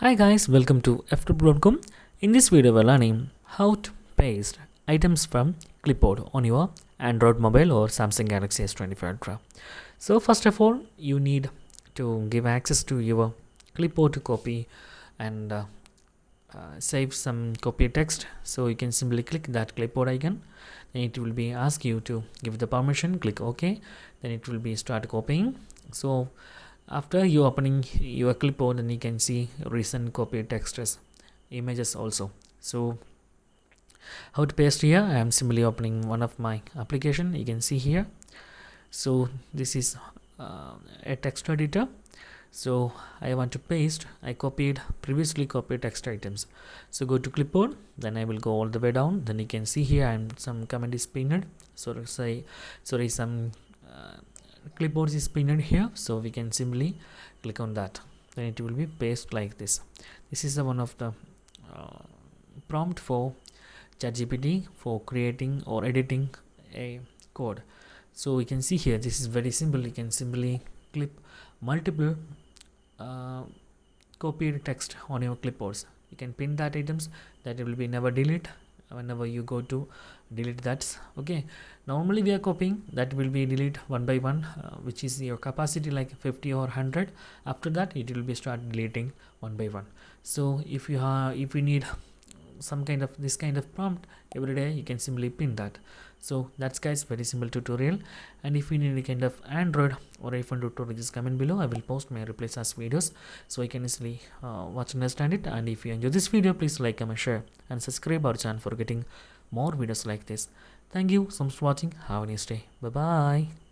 Hi guys, welcome to Ftopreview.com. In this video we're learning how to paste items from clipboard on your Android mobile or Samsung Galaxy S25 Ultra. So first of all, you need to give access to your clipboard to copy and save some copy text. So you can simply click that clipboard icon. Then it will be ask you to give the permission, click OK. Then it will be start copying. So after you opening your clipboard, then you can see recent copy text as images also. So how to paste here? I am simply opening one of my application. You can see here. So this is a text editor. So I want to paste. I previously copied text items. So go to clipboard, then I will go all the way down. Then you can see here some comment is pinned. So some clipboard is pinned here, so we can simply click on that. Then it will be paste like this. This is one of the prompt for ChatGPT for creating or editing a code. So we can see here, this is very simple. You can simply clip multiple copied text on your clipboards. You can pin that items that will be never delete whenever you go to delete that. Okay, normally we are copying that will be delete one by one, which is your capacity like 50 or 100. After that it will be start deleting one by one. So if you need some kind of this kind of prompt every day, you can simply pin that. So that's guys very simple tutorial. And if you need any kind of Android or iPhone tutorial, just comment below. I will post my replace as videos so you can easily watch and understand it. And if you enjoy this video, please like, comment, share and subscribe our channel for getting more videos like this. Thank you so much for watching. Have a nice day. Bye bye.